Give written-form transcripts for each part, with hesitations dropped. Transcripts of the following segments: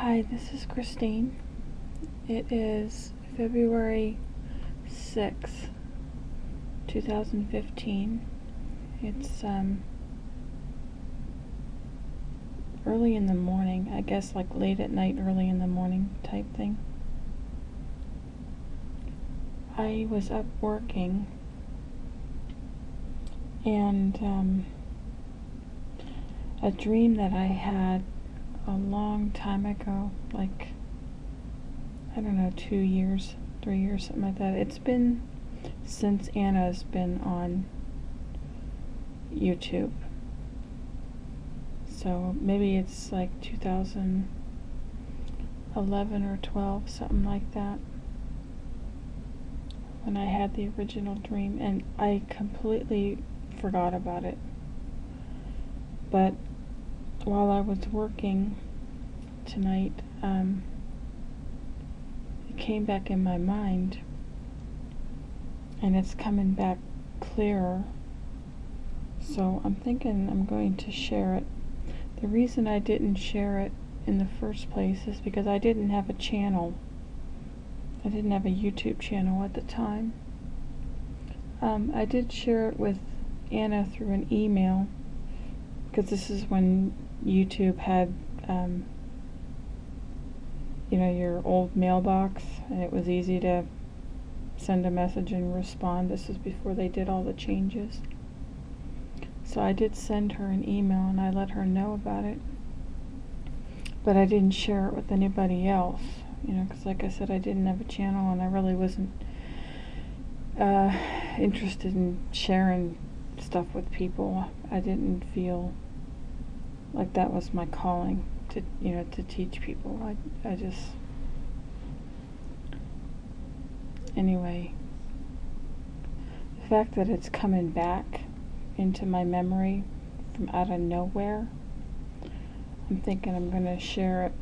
Hi, this is Christine. It is February 6th, 2015. It's early in the morning, I guess like late at night, early in the morning type thing. I was up working and a dream that I had a long time ago, like, I don't know, 2 years, 3 years, something like that. It's been since Anna's been on YouTube. So maybe it's like 2011 or 12, something like that, when I had the original dream, and I completely forgot about it. But while I was working tonight, it came back in my mind, and it's coming back clearer. So I'm thinking I'm going to share it. The reason I didn't share it in the first place is because I didn't have a channel. I didn't have a YouTube channel at the time. I did share it with Anna through an email, because this is when YouTube had, your old mailbox, and it was easy to send a message and respond. This is before they did all the changes. So I did send her an email and I let her know about it, but I didn't share it with anybody else, because like I said, I didn't have a channel and I really wasn't interested in sharing stuff with people. I didn't feel like that was my calling to teach people. I just, anyway, the fact that it's coming back into my memory from out of nowhere, I'm thinking I'm going to share it.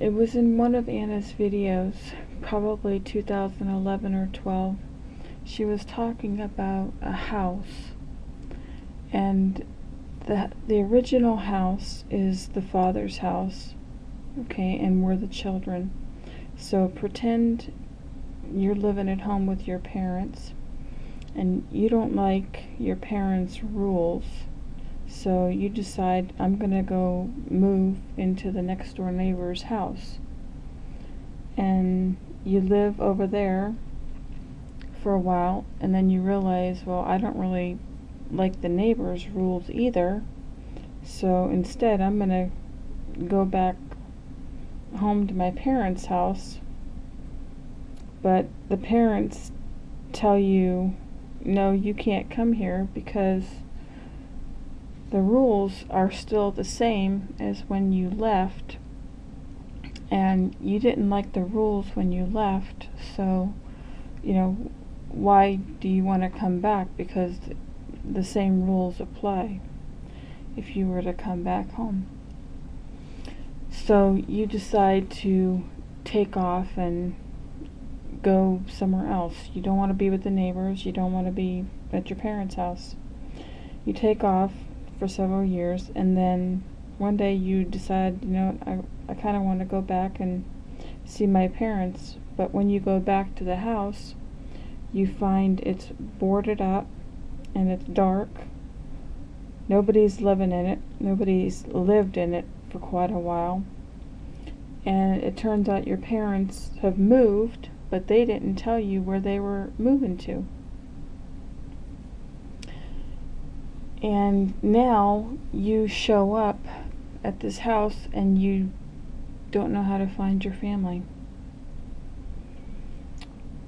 It was in one of Anna's videos, probably 2011 or 12. She was talking about a house, and the original house is the father's house, okay, and we're the children. So pretend you're living at home with your parents, and you don't like your parents' rules, so you decide, I'm gonna go move into the next door neighbor's house, and you live over there for a while, and then you realize, well, I don't really like the neighbor's rules either, so instead I'm gonna go back home to my parents' house. But the parents tell you, no, you can't come here because the rules are still the same as when you left, and you didn't like the rules when you left, so why do you want to come back? Because the same rules apply if you were to come back home. So you decide to take off and go somewhere else. You don't want to be with the neighbors. You don't want to be at your parents' house. You take off for several years, and then one day you decide, I kind of want to go back and see my parents. But when you go back to the house, you find it's boarded up and it's dark. Nobody's living in it. Nobody's lived in it for quite a while. And it turns out your parents have moved, but they didn't tell you where they were moving to. And now you show up at this house and you don't know how to find your family.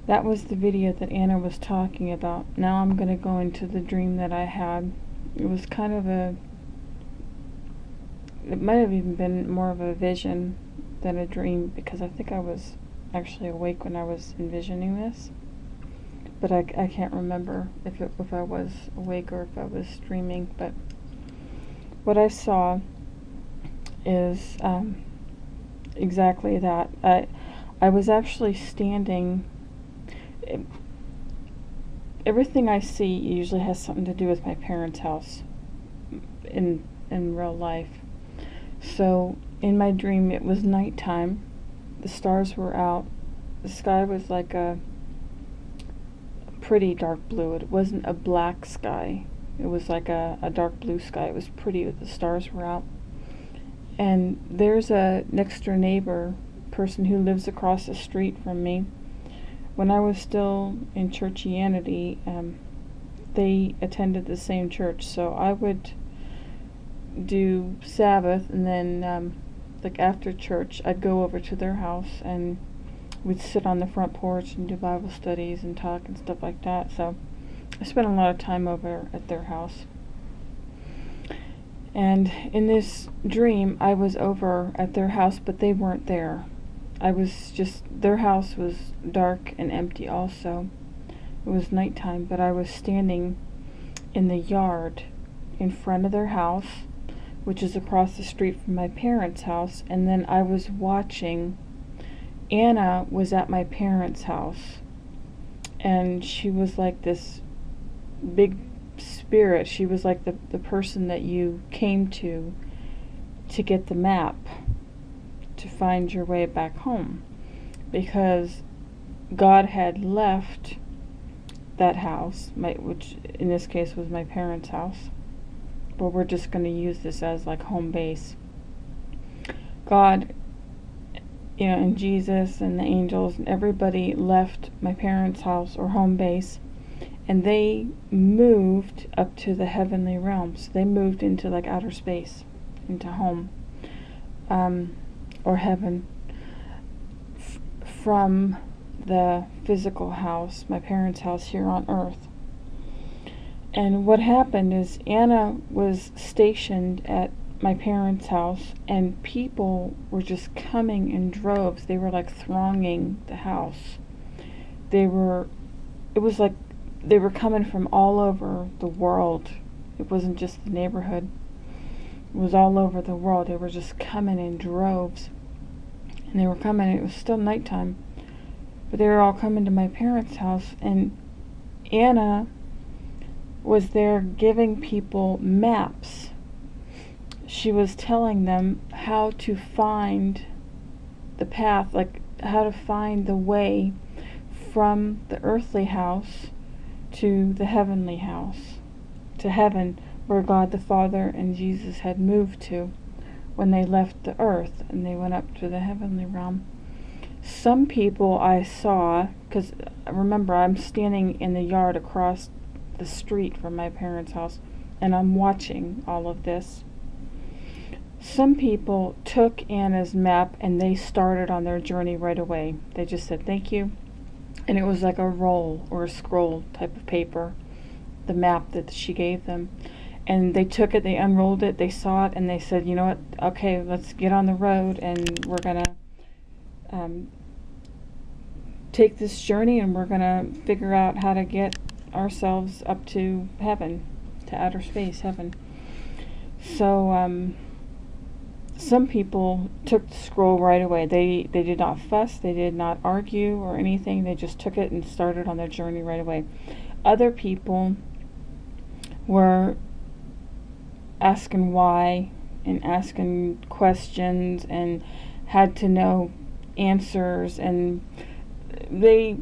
That was the video that Anna was talking about. Now I'm going to go into the dream that I had. It was kind of it might have even been more of a vision than a dream, because I think I was actually awake when I was envisioning this. But I can't remember if I was awake or if I was dreaming. But what I saw is exactly that. I was actually standing. Everything I see usually has something to do with my parents' house in real life. So in my dream it was nighttime, the stars were out, the sky was like a pretty dark blue. It wasn't a black sky, it was like a dark blue sky. It was pretty, the stars were out. And there's a next door neighbor person who lives across the street from me. When I was still in churchianity, they attended the same church, so I would do Sabbath, and then like after church I'd go over to their house and we'd sit on the front porch and do Bible studies and talk and stuff like that. So I spent a lot of time over at their house. And in this dream I was over at their house, but they weren't there. I was just, their house was dark and empty also. It was nighttime, but I was standing in the yard in front of their house, which is across the street from my parents' house, and then I was watching. Anna was at my parents' house, and she was like this big spirit. She was like the person that you came to get the map to find your way back home, because God had left that house, which in this case was my parents' house, but we're just going to use this as like home base. God, and Jesus and the angels and everybody left my parents' house or home base, and they moved up to the heavenly realms. They moved into like outer space, into home, or heaven, from the physical house, my parents' house here on earth. And what happened is Anna was stationed at my parents' house, and people were just coming in droves. They were like thronging the house. It was like they were coming from all over the world. It wasn't just the neighborhood. It was all over the world. They were just coming in droves. And they were coming, it was still nighttime, but they were all coming to my parents' house, and Anna was there giving people maps. She was telling them how to find the path, like how to find the way from the earthly house to the heavenly house, to heaven, where God the Father and Jesus had moved to when they left the earth and they went up to the heavenly realm. Some people I saw, because remember I'm standing in the yard across the street from my parents' house, and I'm watching all of this. Some people took Anna's map and they started on their journey right away. They just said thank you, and it was like a roll or a scroll type of paper, the map that she gave them. And they took it, they unrolled it, they saw it, and they said, you know what, okay, let's get on the road, and we're going to take this journey, and we're going to figure out how to get ourselves up to heaven, to outer space, heaven. So some people took the scroll right away. They did not fuss, they did not argue or anything. They just took it and started on their journey right away. Other people were asking why and asking questions and had to know answers, and they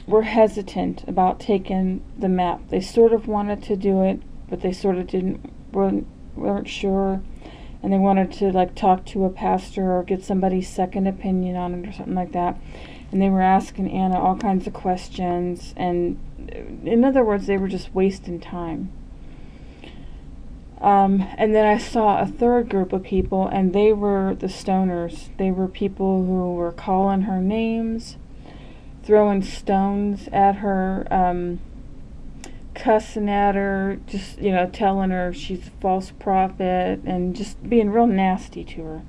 were hesitant about taking the map. They sort of wanted to do it, but they sort of weren't sure, and they wanted to like talk to a pastor or get somebody's second opinion on it or something like that. And they were asking Anna all kinds of questions, and in other words, they were just wasting time. And then I saw a third group of people, and they were the stoners. They were people who were calling her names, throwing stones at her, cussing at her, just, telling her she's a false prophet, and just being real nasty to her.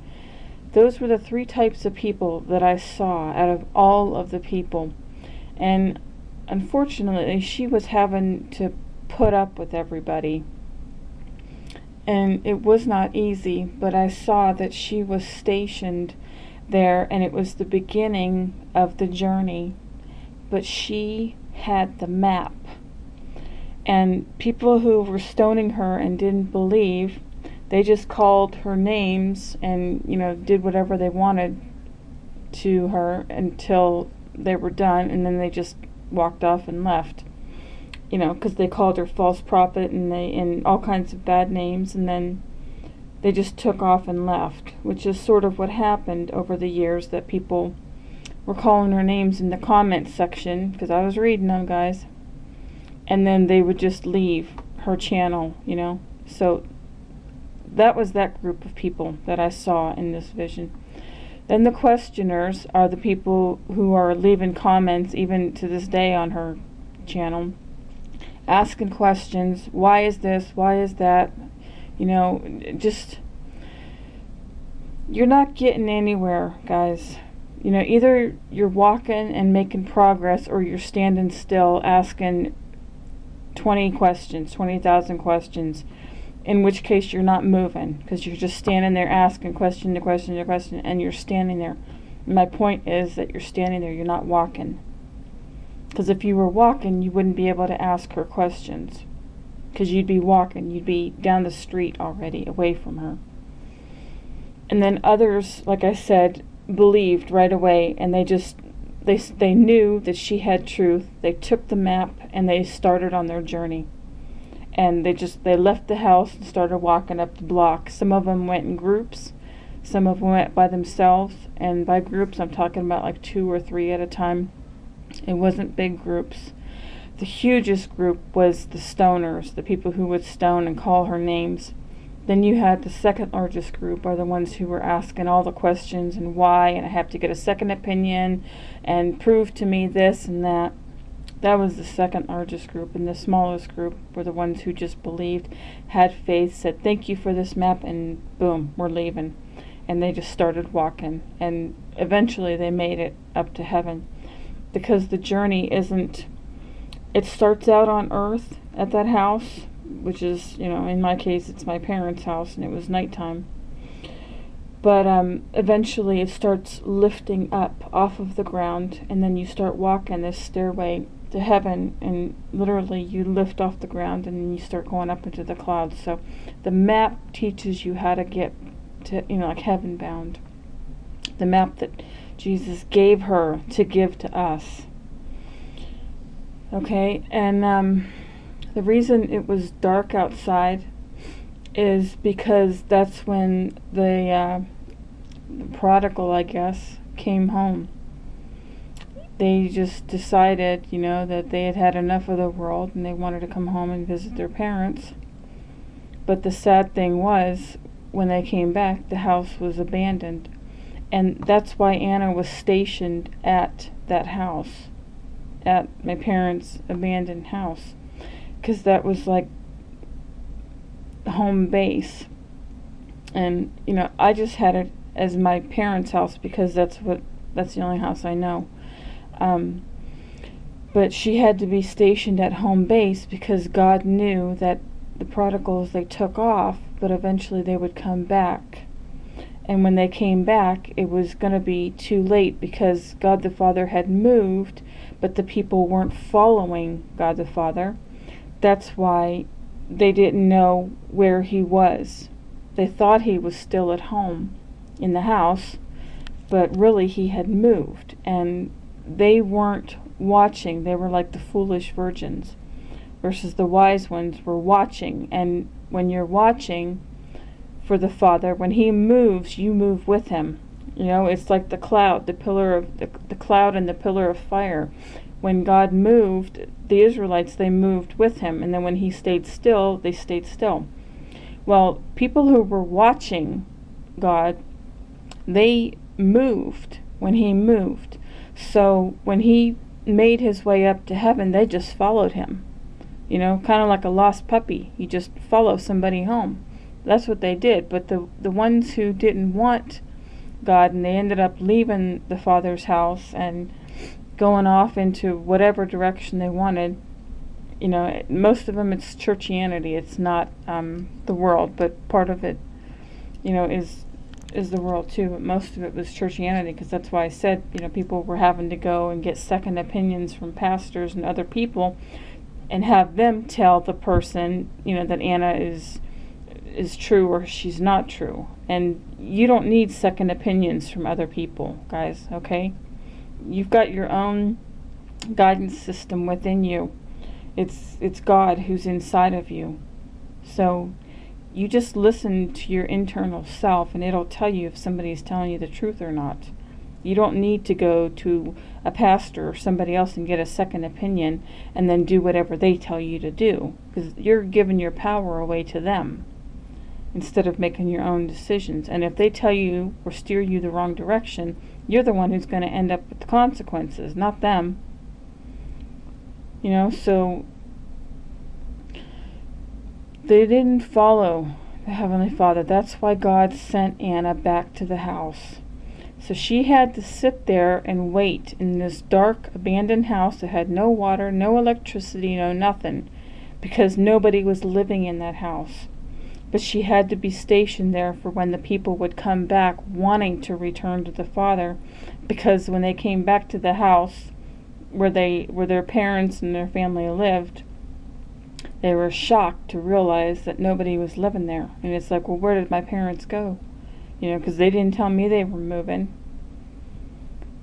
Those were the three types of people that I saw out of all of the people. And unfortunately, she was having to put up with everybody. And it was not easy, but I saw that she was stationed there, and it was the beginning of the journey. But she had the map. And people who were stoning her and didn't believe, They just called her names and, did whatever they wanted to her until they were done, and then they just walked off and left. Because they called her false prophet and all kinds of bad names, and then they just took off and left, which is sort of what happened over the years, that people were calling her names in the comments section, because I was reading them, guys, and then they would just leave her channel, So that was that group of people that I saw in this vision. Then the questioners are the people who are leaving comments even to this day on her channel, asking questions. Why is this? Why is that? Just, you're not getting anywhere, guys. Either you're walking and making progress, or you're standing still asking 20,000 questions, in which case you're not moving, because you're just standing there asking question to question to question, and you're standing there. My point is that you're standing there, you're not walking. Because if you were walking, you wouldn't be able to ask her questions, because you'd be walking, you'd be down the street already, away from her. And then others, like I said, believed right away, and they knew that she had truth. They took the map and they started on their journey. And they left the house and started walking up the block. Some of them went in groups, some of them went by themselves, and by groups I'm talking about like 2 or 3 at a time. It wasn't big groups. The hugest group was the stoners, the people who would stone and call her names. Then you had the second largest group, are the ones who were asking all the questions and why, and I have to get a second opinion and prove to me this and that. That was the second largest group, and the smallest group were the ones who just believed, had faith, said thank you for this map, and boom, we're leaving. And they just started walking, and eventually they made it up to heaven. Because the journey it starts out on earth at that house, which is, in my case, it's my parents' house, and it was nighttime. But eventually it starts lifting up off of the ground, and then you start walking this stairway to heaven, and literally you lift off the ground and then you start going up into the clouds. So the map teaches you how to get to, like heaven bound. The map that Jesus gave her to give to us. Okay, and the reason it was dark outside is because that's when the prodigal, I guess, came home. They just decided, that they had had enough of the world and they wanted to come home and visit their parents. But the sad thing was, when they came back, the house was abandoned. And that's why Anna was stationed at that house, at my parents' abandoned house, because that was like home base. And I just had it as my parents' house because that's the only house I know. But she had to be stationed at home base because God knew that the prodigals, they took off, but eventually they would come back. And when they came back, it was going to be too late because God the Father had moved, but the people weren't following God the Father. That's why they didn't know where he was. They thought he was still at home in the house, but really he had moved. And they weren't watching. They were like the foolish virgins, versus the wise ones were watching. And when you're watching for the Father, when he moves, you move with him. It's like the cloud, the cloud and the pillar of fire. When God moved, the Israelites, they moved with him, and then when he stayed still, they stayed still. Well, people who were watching God, they moved when he moved. So when he made his way up to heaven, they just followed him. Kind of like a lost puppy. You just follow somebody home. That's what they did. But the ones who didn't want God, and they ended up leaving the Father's house and going off into whatever direction they wanted. Most of them, it's churchianity. It's not the world, but part of it, is the world too. But most of it was churchianity, because that's why I said, people were having to go and get second opinions from pastors and other people, and have them tell the person, that Anna is is true or she's not true. And you don't need second opinions from other people, guys, okay? You've got your own guidance system within you. It's God who's inside of you. So you just listen to your internal self, and it'll tell you if somebody's telling you the truth or not. You don't need to go to a pastor or somebody else and get a second opinion and then do whatever they tell you to do, because you're giving your power away to them instead of making your own decisions. And if they tell you or steer you the wrong direction, you're the one who's going to end up with the consequences, not them. You know, so they didn't follow the Heavenly Father. That's why God sent Anna back to the house. So she had to sit there and wait in this dark, abandoned house that had no water, no electricity, no nothing, because nobody was living in that house. But she had to be stationed there for when the people would come back wanting to return to the Father, because when they came back to the house where their parents and their family lived, they were shocked to realize that nobody was living there. And it's like, well, where did my parents go? You know, because they didn't tell me they were moving.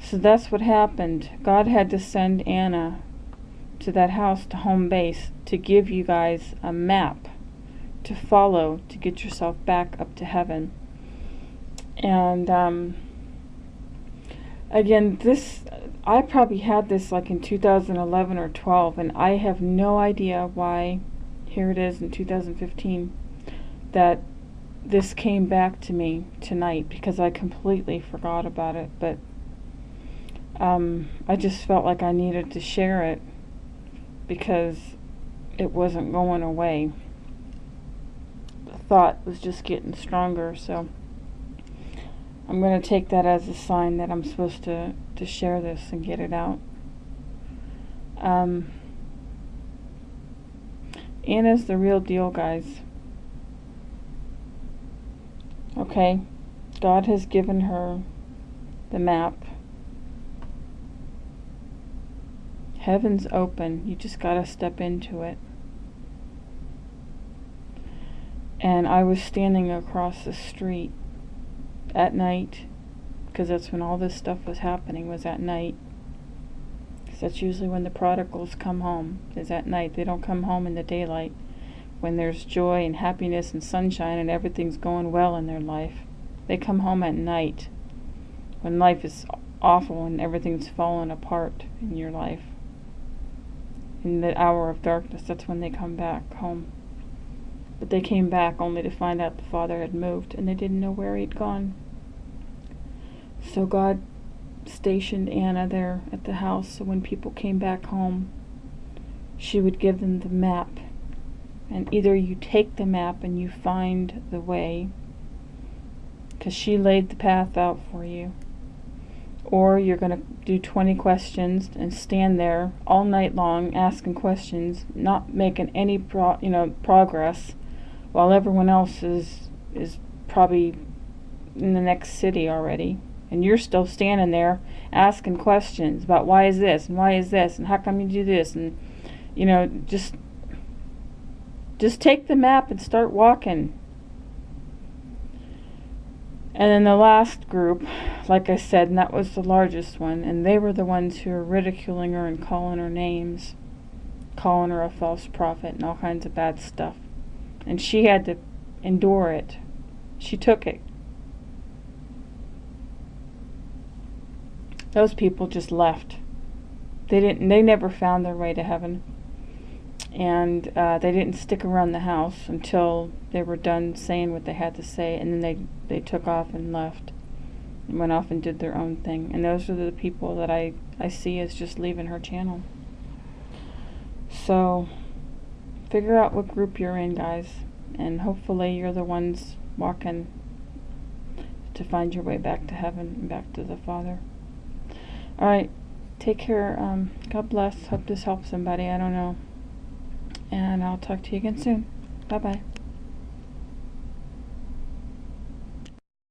So that's what happened. God had to send Anna to that house, to home base, to give you guys a map to follow to get yourself back up to heaven. And again, I probably had this like in 2011 or 12, and I have no idea why, here it is in 2015, that this came back to me tonight, because I completely forgot about it. But I just felt like I needed to share it because it wasn't going away. The thought was just getting stronger, so I'm going to take that as a sign that I'm supposed to share this and get it out. Anna's the real deal, guys. Okay, God has given her the map. Heaven's open. You just got to step into it. And I was standing across the street at night, because that's when all this stuff was happening, was at night. Because that's usually when the prodigals come home, is at night. They don't come home in the daylight when there's joy and happiness and sunshine and everything's going well in their life. They come home at night when life is awful and everything's falling apart in your life. In the hour of darkness, that's when they come back home. But they came back only to find out the Father had moved, and they didn't know where he'd gone. So God stationed Anna there at the house, so when people came back home, she would give them the map. And either you take the map and you find the way, because she laid the path out for you, or you're going to do 20 questions and stand there all night long asking questions, not making any progress, while everyone else is probably in the next city already, and you're still standing there asking questions about why is this and why is this and how come you do this, and just take the map and start walking. And then the last group, like I said, and that was the largest one, and they were the ones who were ridiculing her and calling her names, calling her a false prophet and all kinds of bad stuff. And she had to endure it. She took it. Those people just left. They never found their way to heaven. And they didn't stick around the house until they were done saying what they had to say, and then they took off and left and went off and did their own thing. And those are the people that I see as just leaving her channel. So figure out what group you're in, guys, and hopefully you're the ones walking to find your way back to heaven and back to the Father. Alright, take care. God bless. Hope this helps somebody. I don't know. And I'll talk to you again soon. Bye-bye.